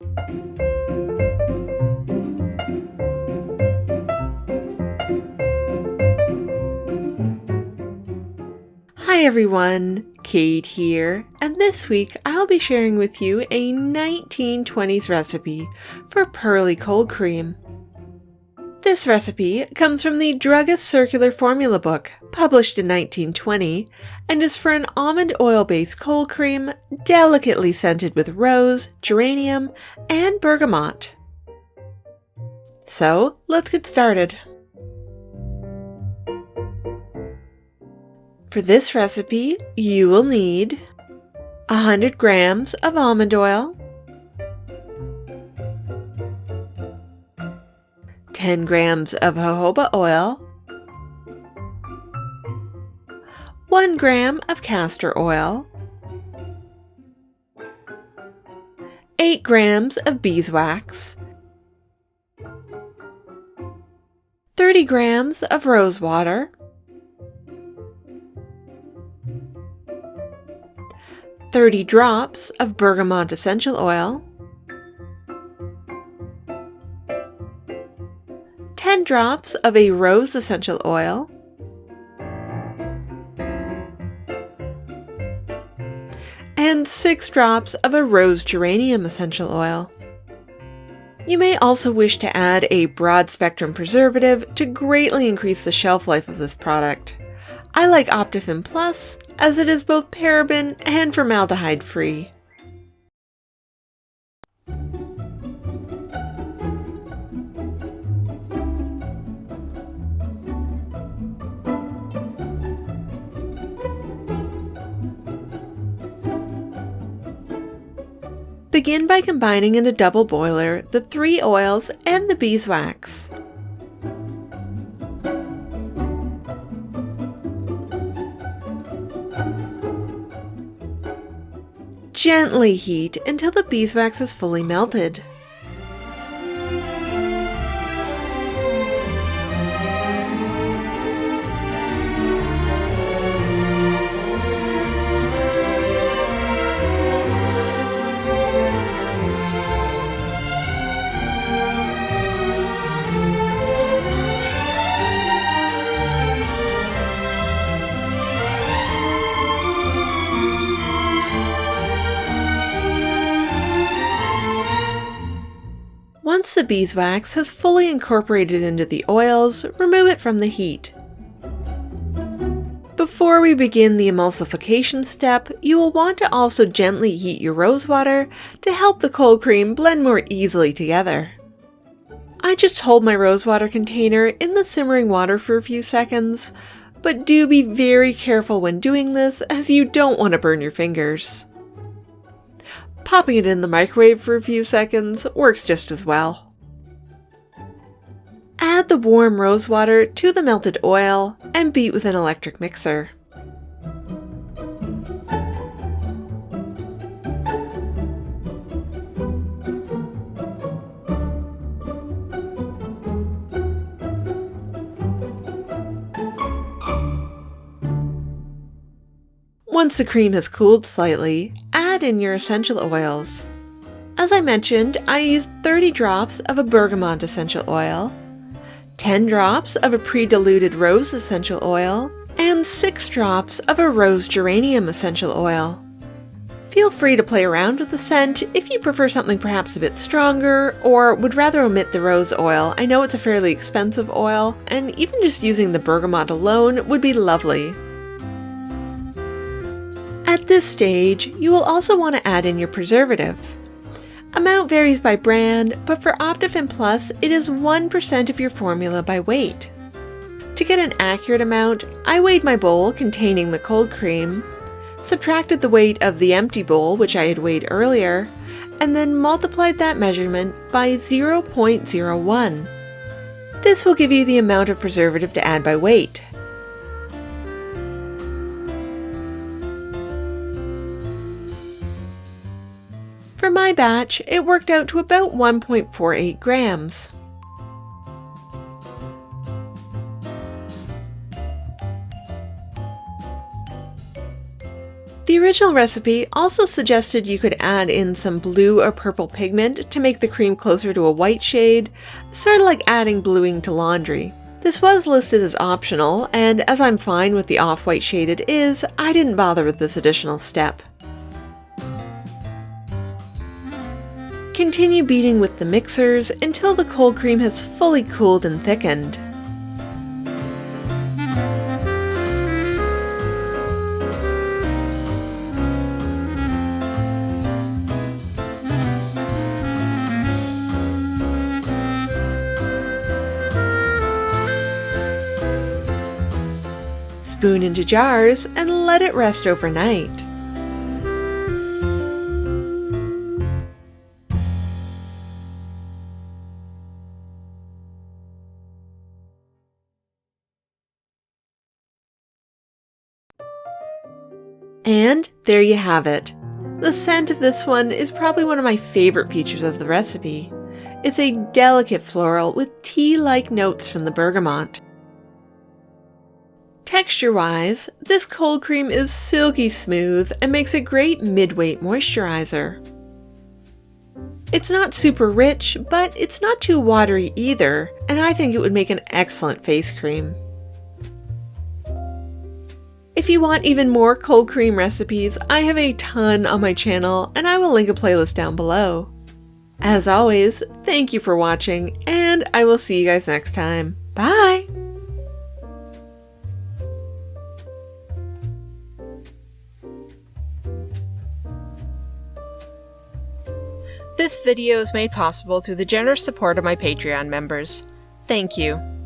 Hi everyone, Kate here, and this week I'll be sharing with you a 1920s recipe for Pearly cold cream. This recipe comes from the Druggists Circular Formula Book, published in 1920, and is for an almond oil-based cold cream delicately scented with rose, geranium, and bergamot. So, let's get started. For this recipe, you will need 100 grams of almond oil, 10 grams of jojoba oil, 1 gram of castor oil, 8 grams of beeswax, 30 grams of rose water, 30 drops of bergamot essential oil, 10 drops of a rose essential oil, and 6 drops of a rose geranium essential oil. You may also wish to add a broad-spectrum preservative to greatly increase the shelf life of this product. I like Optifin Plus, as it is both paraben and formaldehyde free. Begin by combining in a double boiler the 3 oils and the beeswax. Gently heat until the beeswax is fully melted. Once the beeswax has fully incorporated into the oils, remove it from the heat. Before we begin the emulsification step, you will want to also gently heat your rose water to help the cold cream blend more easily together. I just hold my rose water container in the simmering water for a few seconds, but do be very careful when doing this as you don't want to burn your fingers. Popping it in the microwave for a few seconds works just as well. Add the warm rose water to the melted oil and beat with an electric mixer. Once the cream has cooled slightly, add in your essential oils. As I mentioned, I used 30 drops of a bergamot essential oil, 10 drops of a pre-diluted rose essential oil, and 6 drops of a rose geranium essential oil. Feel free to play around with the scent if you prefer something perhaps a bit stronger or would rather omit the rose oil. I know it's a fairly expensive oil, and even just using the bergamot alone would be lovely. At this stage, you will also want to add in your preservative. Amount varies by brand, but for Optifin Plus, it is 1% of your formula by weight. To get an accurate amount, I weighed my bowl containing the cold cream, subtracted the weight of the empty bowl, which I had weighed earlier, and then multiplied that measurement by 0.01. This will give you the amount of preservative to add by weight. For my batch, it worked out to about 1.48 grams. The original recipe also suggested you could add in some blue or purple pigment to make the cream closer to a white shade, sort of like adding bluing to laundry. This was listed as optional, and as I'm fine with the off-white shade it is, I didn't bother with this additional step. Continue beating with the mixers until the cold cream has fully cooled and thickened. Spoon into jars and let it rest overnight. And there you have it. The scent of this one is probably one of my favorite features of the recipe. It's a delicate floral with tea-like notes from the bergamot. Texture-wise, this cold cream is silky smooth and makes a great mid-weight moisturizer. It's not super rich, but it's not too watery either, and I think it would make an excellent face cream. If you want even more cold cream recipes, I have a ton on my channel, and I will link a playlist down below. As always, thank you for watching, and I will see you guys next time. Bye! This video is made possible through the generous support of my Patreon members. Thank you.